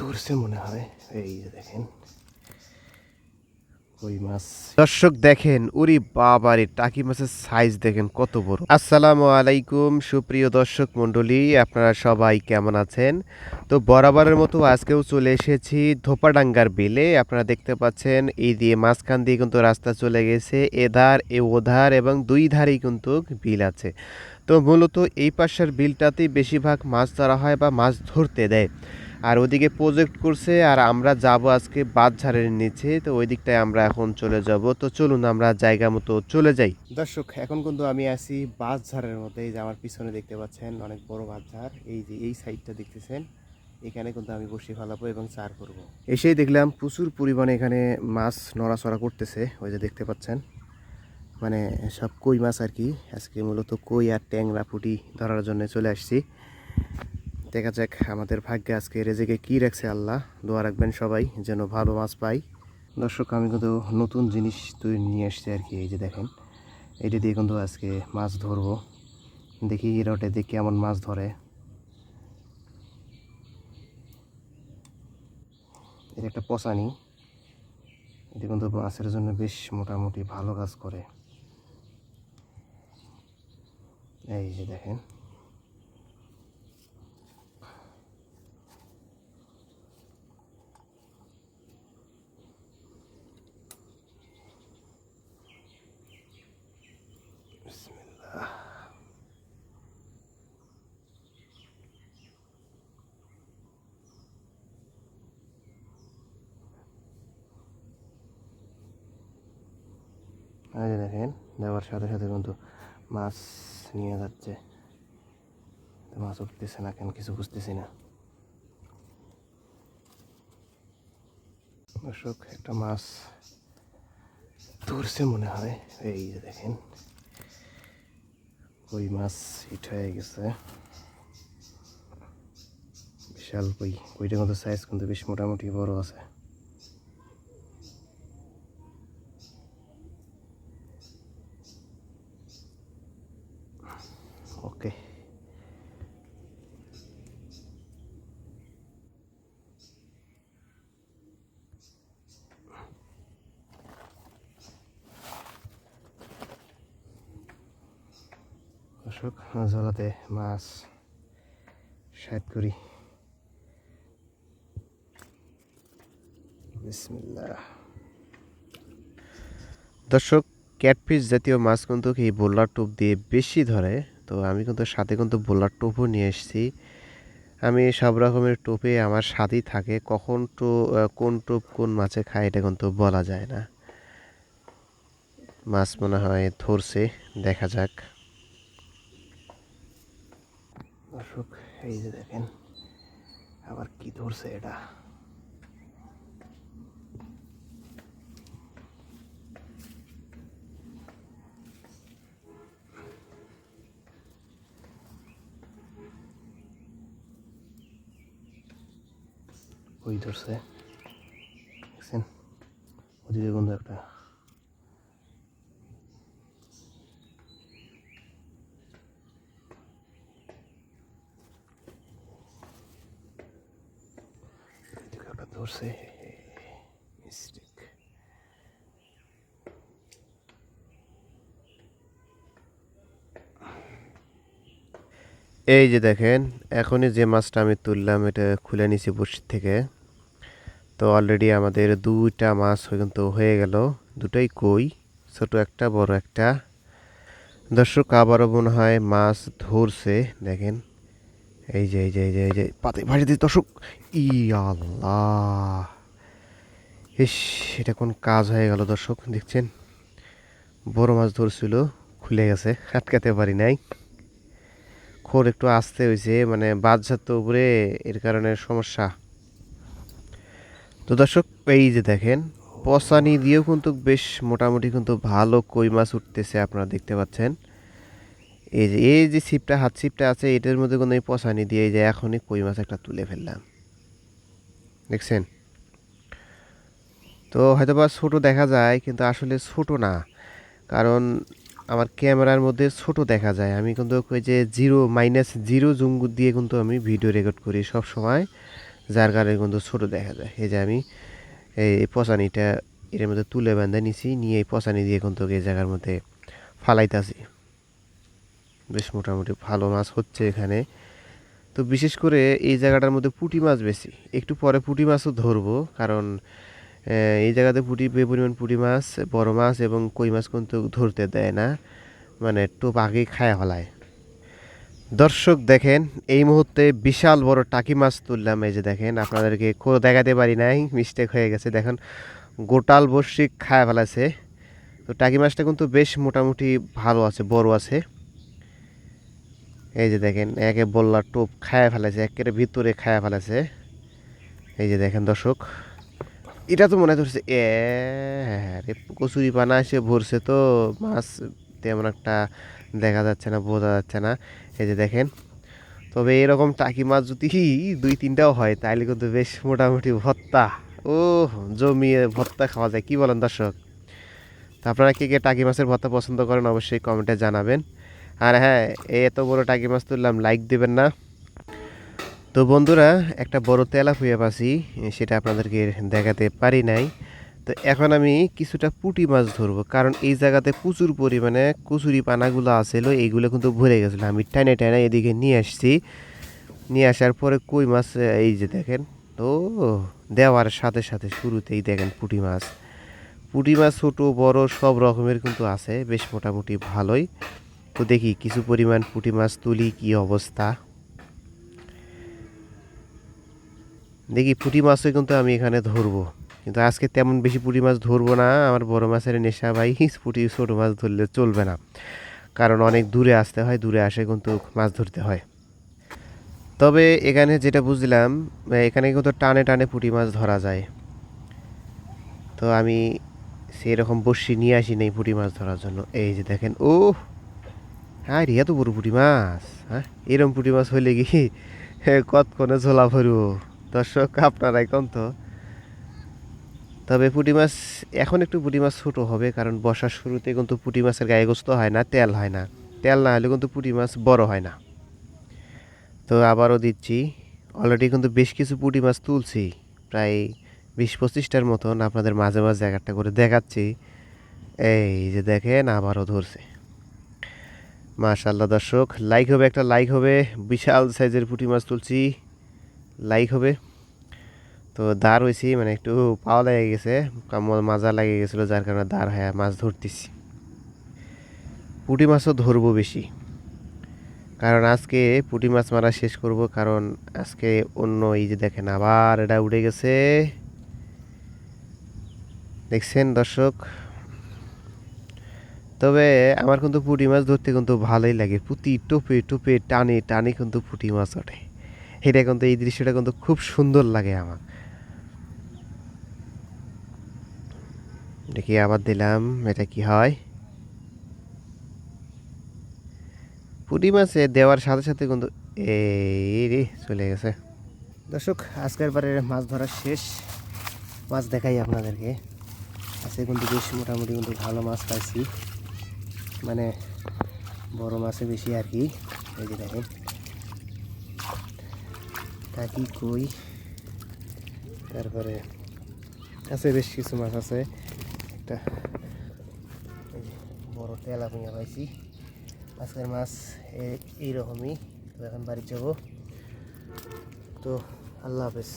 ধরছে মনে হয়। এই যে দেখেন কই মাছ। দর্শক দেখেন, উরি বাবারে, টাকি মাছের সাইজ দেখেন কত বড়। আসসালামু আলাইকুম সুপ্রিয় দর্শক মণ্ডলী, আপনারা সবাই কেমন আছেন? তো বরাবরের মতো আজকেও চলে এসেছি ধোপাডাঙ্গার বিলে। আপনারা দেখতে পাচ্ছেন এই দিয়ে মাঝখান দিয়ে কিন্তু রাস্তা চলে গেছে, এধার এ ওধার এবং দুই ধারেই কিন্তু বিল আছে। তো মূলত এই পাশের বিলটাতেই বেশিরভাগ মাছ ধরা হয় বা মাছ ধরতে দেয়। আর ওদিকে প্রজেক্ট করছে, আর আমরা যাব আজকে বাঁধঝাড়ের নিচে। তো ওই দিকটায় আমরা এখন চলে যাব। তো চলুন আমরা জায়গা মতো চলে যাই। দর্শক এখন কিন্তু আমি আছি বাঁধঝাড়ের মধ্যে। এই যে আমার পিছনে দেখতে পাচ্ছেন অনেক বড় বাঁধঝাড়। এই যে এই সাইডটা দেখতেছেন, এখানে কিন্তু আমি বসে ফেলাবো এবং চার করব। এসেই দেখলাম প্রচুর পরিমাণে এখানে মাছ নড়াচড়া করতেছে। ওই যে দেখতে পাচ্ছেন, মানে সব কই মাছ আর কি। আজকে মূলত কই আর ট্যাংরা পুঁটি ধরার জন্য চলে আসছি। দেখা যাক আমাদের ভাগ্যে আজকে রেজেকে কি রাখছে আল্লাহ। দোয়া রাখবেন সবাই যেন ভালো মাছ পাই। দর্শক আমি কিন্তু নতুন জিনিস তৈরি নিয়ে আসছি আর কি। এই যে দেখেন, এইটা দিয়ে কিন্তু আজকে মাছ ধরবো। দেখি রটে দিয়ে কেমন মাছ ধরে। এটা একটা পচানি, এটা কিন্তু মাছের জন্য বেশ মোটামুটি ভালো কাজ করে। এই যে দেখেন, এই যে দেখেন, দেওয়ার সাথে সাথে কিন্তু মাছ নিয়ে যাচ্ছে। মাছ উঠতেছে না কেন কিছু বুঝতেছি না। দর্শক একটা মাছ ধরছে মনে হয়। এই যে দেখেন কই মাছ হিট হয়ে গেছে। বিশাল কই, কইটার মধ্যে সাইজ কিন্তু বেশ মোটামুটি বড় আছে। ওকে, দর্শক জলাতে মাছ সাইড করি। বিসমিল্লাহ। দর্শক ক্যাটফিশ জাতীয় মাছ কিন্তু এই বোলার টোপ দিয়ে বেশি ধরে। তো আমি কিন্তু সাথে কিন্তু বোলার টোপও নিয়ে এসেছি। আমি সব রকমের টোপে আমার সাথেই থাকে। কখন কোন টোপ কোন মাছে খায় এটা কিন্তু বলা যায় না। মাছ মনে হয় ধরছে, দেখা যাক। দর্শক এই যে দেখেন আবার কি ধরছে এটা। ওই ধরছে, দেখছেন ওদিকে কিন্তু একটা। ধরছে মিস্টেক। এই যে দেখেন, এখনই যে মাছটা আমি তুললাম এটা খুলে নিছি বড়শি থেকে। তো অলরেডি আমাদের দুইটা মাছ কিন্তু হয়ে গেল। দুটাই কই, ছোট একটা বড় একটা। দর্শক আবারও মনে হয় মাছ ধরছে, দেখেন। এই যে এই যে এই যে এই যে পাতে ভাসি দিচ্ছে দর্শক। ই আল্লাহ, ইস, এটা কোন কাজ হয়ে গেল দর্শক। দেখছেন বড় মাছ ধরছিল, খুলে গেছে, আটকাতে পারি নাই। খোর একটু আসতে হয়েছে, মানে বাদশার তো উপরে, এর কারণে সমস্যা। তো দর্শক এই যে দেখেন, পসানি দিয়েও কিন্তু বেশ মোটামুটি কিন্তু ভালো কই মাছ উঠতেছে, আপনারা দেখতে পাচ্ছেন। এই যে ছিপটা, হাত ছিপটা আছে, এটার মধ্যে কিন্তু এই পসানি দিয়ে এই যে এখনই কই মাছ একটা তুলে ফেললাম, দেখছেন। তো হয়তোবা ছোট দেখা যায়, কিন্তু আসলে ছোট না। কারণ আমার ক্যামেরার মধ্যে ছোট দেখা যায়। আমি কিন্তু ওই যে -0 জুম দিয়ে কিন্তু আমি ভিডিও রেকর্ড করি সব সময়। যার কারণে কিন্তু ছোট দেখা যায়। এই যে আমি এই পচানিটা এর মধ্যে তুলে বেঁধে নিছি, নিয়ে এই পচানি দিয়ে কিন্তু এই জায়গার মধ্যে ফালাইতাছি। বেশ মোটামুটি ভালো মাছ হচ্ছে এখানে। তো বিশেষ করে এই জায়গাটার মধ্যে পুঁটি মাছ বেশি। একটু পরে পুঁটি মাছও ধরবো, কারণ এই জায়গাতে পরিমাণ পুঁটি মাছ, বড় মাছ এবং কই মাছ কিন্তু ধরতে দেয় না, মানে টোপ আগেই খায়া ফেলায়। দর্শক দেখেন, এই মুহূর্তে বিশাল বড় টাকি মাছ তুললাম। এই যে দেখেন, আপনাদেরকে দেখাতে পারি নাই, মিস্টেক হয়ে গেছে। দেখেন গোটাল বড়শি খায়া ফেলাছে। তো টাকি মাছটা কিন্তু বেশ মোটামুটি ভালো আছে, বড় আছে। এই যে দেখেন, একে বললা টোপ খায়া ফেলেছে, একের ভিতরে খায়া ফেলেছে। এই যে দেখেন দর্শক, এটা তো মনে হয় ধরছে রে, কচুরি পানা এসে ভরছে, তো মাছ তেমন একটা দেখা যাচ্ছে না, বোঝা যাচ্ছে না। এই যে দেখেন, তবে এরকম টাকি মাছ যদি 2-3টাও হয় তাহলে কিন্তু বেশ মোটামুটি ভর্তা, ও জমিয়ে ভর্তা খাওয়া যায়। কি বলেন দর্শক? তো আপনারা কে কে টাকি মাছের ভর্তা পছন্দ করেন অবশ্যই কমেন্টে জানাবেন। আর হ্যাঁ, এত বড় টাকি মাছ তুললাম, লাইক দেবেন না? তো বন্ধুরা, একটা বড় তেলাপিয়া পাচ্ছি, সেটা আপনাদেরকে দেখাতে পারি নাই। তো এখন আমি কিছুটা পুঁটি মাছ ধরবো, কারণ এই জায়গাতে প্রচুর পরিমাণে কচুরি পানাগুলো আছিল, এইগুলো কিন্তু ভরে গেছিলো। আমি টাইনে টাইনে এদিকে নিয়ে আসছি, নিয়ে আসার পরে কই মাছ এই যে দেখেন। তো দেওয়ার সাথে সাথে শুরুতেই দেখেন পুঁটি মাছ। পুঁটি মাছ ছোটো বড় সব রকমের কিন্তু আছে, বেশ মোটামুটি ভালোই। তো দেখি কিছু পরিমাণ পুঁটি মাছ তুলি, কি অবস্থা দেখি। পুঁটি মাছও কিন্তু আমি এখানে ধরবো, কিন্তু আজকে তেমন বেশি পুঁটি মাছ ধরবো না। আমার বড় মাছের নেশা ভাই, পুঁটি ছোটো মাছ ধরলে চলবে না, কারণ অনেক দূরে আসতে হয়, দূরে আসে কিন্তু মাছ ধরতে হয়। তবে এখানে যেটা বুঝলাম, এখানে কিন্তু টানে টানে পুঁটি মাছ ধরা যায়। তো আমি সেই রকম বড়শি নিয়ে আসি নাই পুঁটি মাছ ধরার জন্য। এই যে দেখেন, ও হ্যাঁ রিয়া তো বড় পুঁটি মাছ। হ্যাঁ, এরকম পুঁটি মাছ হইলে কি কতক্ষণে ঝোলা ভরবো দর্শক, আপনারাই কম তো। তবে পুঁটি মাছ এখন একটু পুঁটি মাছ ছোটো হবে, কারণ বর্ষার শুরুতে কিন্তু পুঁটি মাছের গায়ে গোস্ত হয় না, তেল হয় না। তেল না হলে কিন্তু পুঁটি মাছ বড় হয় না। তো আবারও দিচ্ছি, অলরেডি কিন্তু বেশ কিছু পুঁটি মাছ তুলছি, প্রায় 20-25টার মতন। আপনাদের মাঝে মাঝে এক একটা করে দেখাচ্ছি। এই যে দেখেন, আবারও ধরছে। মাশাআল্লাহ দর্শক, লাইক হবে, একটা লাইক হবে। বিশাল সাইজের পুঁটি মাছ তুলছি, লাইক হবে। তো দাঁড় হয়েছি, মানে একটু পাওয়া লেগে গেছে, মাজা লেগে গেছিলো, যার কারণে দাঁড় হয়ে মাছ ধরতেছি। পুঁটি মাছও ধরবো বেশি, কারণ আজকে পুঁটি মাছ মারা শেষ করব, কারণ আজকে অন্য এই যে দেখেন আবার এটা উঠে গেছে, দেখছেন দর্শক। তবে আমার কিন্তু পুঁটি মাছ ধরতে কিন্তু ভালোই লাগে, প্রতি টোপে টোপে টানে টানে কিন্তু পুঁটি মাছ ওঠে। এটা কিন্তু, এই দৃশ্যটা কিন্তু খুব সুন্দর লাগে আমার। দেখি আবার দিলাম, এটা কি হয়। পুঁটি মাছে দেওয়ার সাথে সাথে কিন্তু এই রে চলে গেছে। দর্শক, আজকের বারে মাছ ধরা শেষ। মাছ দেখাই আপনাদেরকে। আজকে কিন্তু বেশ মোটামুটি কিন্তু ভালো মাছ পাইছি, মানে বড় মাছে বেশি আর কি। এই যে দেখেন, টাকি কই, তারপরে আছে বেশ কিছু মাছ আছে। একটা বড় তেলাপিয়া পাইছি। আজকের মাছ এইরকমই। তো এখন বাড়ি যাবো। তো আল্লাহ হাফেজ।